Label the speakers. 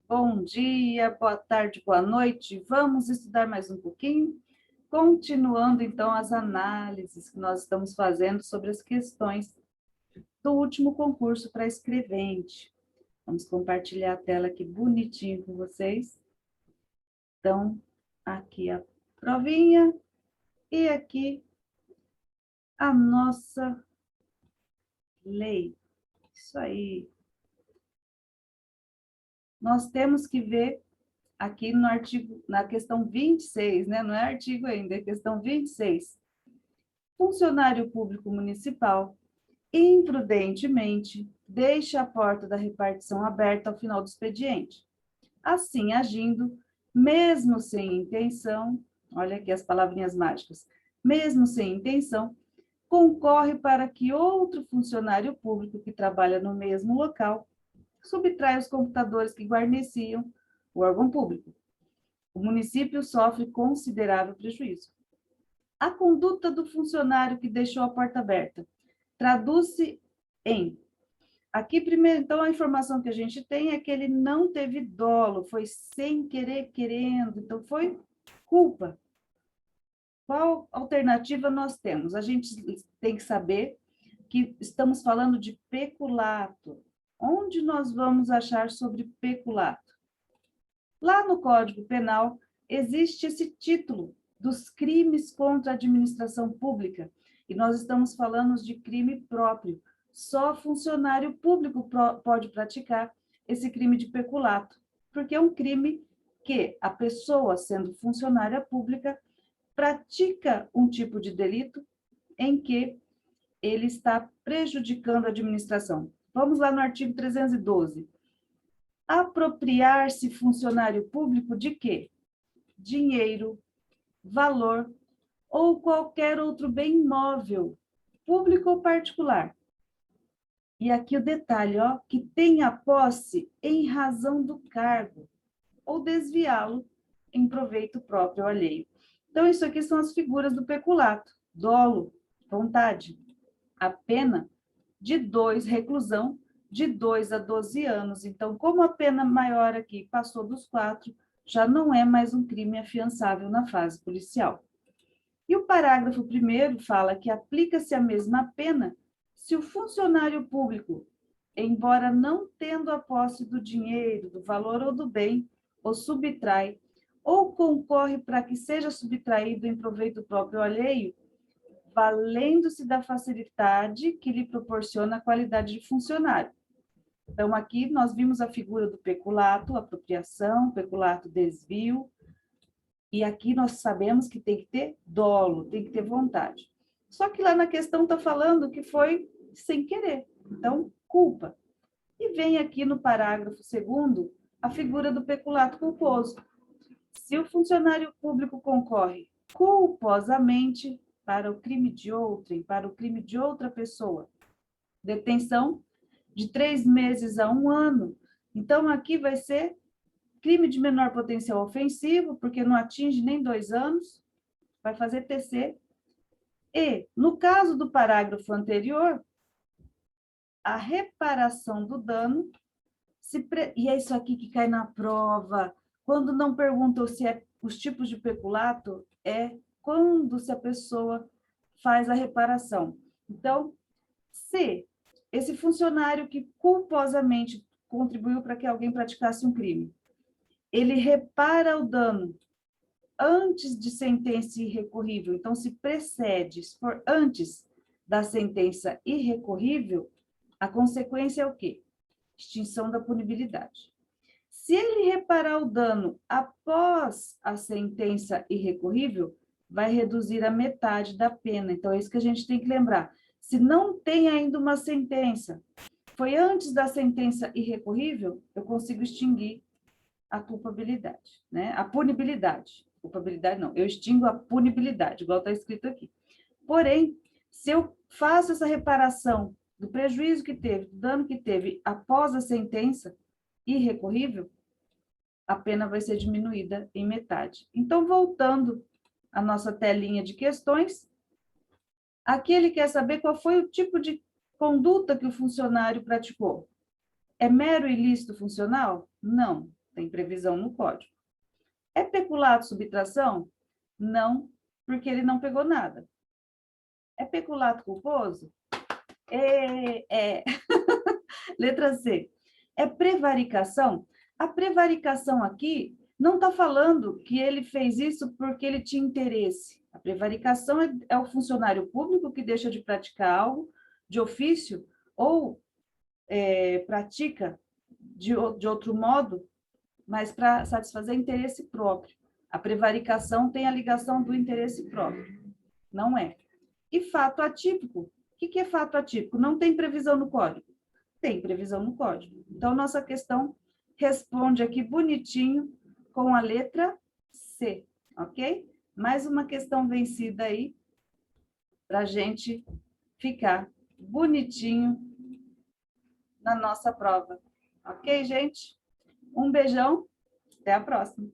Speaker 1: Bom dia, boa tarde, boa noite. Vamos estudar mais um pouquinho? Continuando, então, as análises que nós estamos fazendo sobre as questões do último concurso para escrevente. Vamos compartilhar a tela aqui bonitinho com vocês. Então, aqui a provinha e aqui a nossa lei. Isso aí. Nós temos que ver aqui no artigo, na questão 26, né? Não é artigo ainda, é questão 26. Funcionário público municipal, imprudentemente, deixa a porta da repartição aberta ao final do expediente. Assim, agindo, mesmo sem intenção, olha aqui as palavrinhas mágicas, mesmo sem intenção, concorre para que outro funcionário público que trabalha no mesmo local subtraia os computadores que guarneciam o órgão público. O município sofre considerável prejuízo. A conduta do funcionário que deixou a porta aberta traduz-se em... Aqui, primeiro, então, a informação que a gente tem é que ele não teve dolo, foi sem querer, querendo, então foi culpa. Qual alternativa nós temos? A gente tem que saber que estamos falando de peculato. Onde nós vamos achar sobre peculato? Lá no Código Penal, existe esse título dos crimes contra a administração pública, e nós estamos falando de crime próprio. Só funcionário público pode praticar esse crime de peculato, porque é um crime que a pessoa, sendo funcionária pública, pratica um tipo de delito em que ele está prejudicando a administração. Vamos lá no artigo 312. Apropriar-se funcionário público de quê? Dinheiro, valor ou qualquer outro bem imóvel, público ou particular. E aqui o detalhe, ó, que tenha posse em razão do cargo, ou desviá-lo em proveito próprio ou alheio. Então, isso aqui são as figuras do peculato: dolo, vontade. A pena de 2, reclusão, de 2 a 12 anos. Então, como a pena maior aqui passou dos 4, já não é mais um crime afiançável na fase policial. E o parágrafo 1º fala que aplica-se a mesma pena se o funcionário público, embora não tendo a posse do dinheiro, do valor ou do bem, o subtrai ou concorre para que seja subtraído em proveito próprio ou alheio, valendo-se da facilidade que lhe proporciona a qualidade de funcionário. Então, aqui nós vimos a figura do peculato, apropriação, peculato, desvio, e aqui nós sabemos que tem que ter dolo, tem que ter vontade. Só que lá na questão está falando que foi sem querer, então, culpa. E vem aqui no parágrafo 2º a figura do peculato culposo. Se o funcionário público concorre culposamente para o crime de outrem, para o crime de outra pessoa, detenção de 3 meses a 1 ano. Então, aqui vai ser crime de menor potencial ofensivo, porque não atinge nem 2 anos, vai fazer TC. E, no caso do parágrafo anterior, a reparação do dano, e é isso aqui que cai na prova, quando não perguntam se é os tipos de peculato, é quando se a pessoa faz a reparação. Então, se esse funcionário que culposamente contribuiu para que alguém praticasse um crime, ele repara o dano antes de sentença irrecorrível, então se precede, se for antes da sentença irrecorrível, a consequência é o quê? Extinção da punibilidade. Se ele reparar o dano após a sentença irrecorrível, vai reduzir a metade da pena. Então, é isso que a gente tem que lembrar. Se não tem ainda uma sentença, foi antes da sentença irrecorrível, eu consigo extinguir a culpabilidade, né? A punibilidade. Culpabilidade não, eu extingo a punibilidade, igual está escrito aqui. Porém, se eu faço essa reparação do prejuízo que teve, do dano que teve após a sentença irrecorrível, a pena vai ser diminuída em metade. Então, voltando à nossa telinha de questões, aqui ele quer saber qual foi o tipo de conduta que o funcionário praticou. É mero ilícito funcional? Não. tem previsão no código. É peculato subtração? Não, porque ele não pegou nada. É peculato culposo? É. Letra C. É prevaricação? A prevaricação aqui não está falando que ele fez isso porque ele tinha interesse. A prevaricação é o funcionário público que deixa de praticar algo de ofício ou pratica de outro modo, mas para satisfazer interesse próprio. A prevaricação tem a ligação do interesse próprio, não é. E fato atípico? O que é fato atípico? Não tem previsão no código? Tem previsão no código. Então, nossa questão responde aqui bonitinho com a letra C, ok? Mais uma questão vencida aí, para a gente ficar bonitinho na nossa prova. Ok, gente? Um beijão, até a próxima.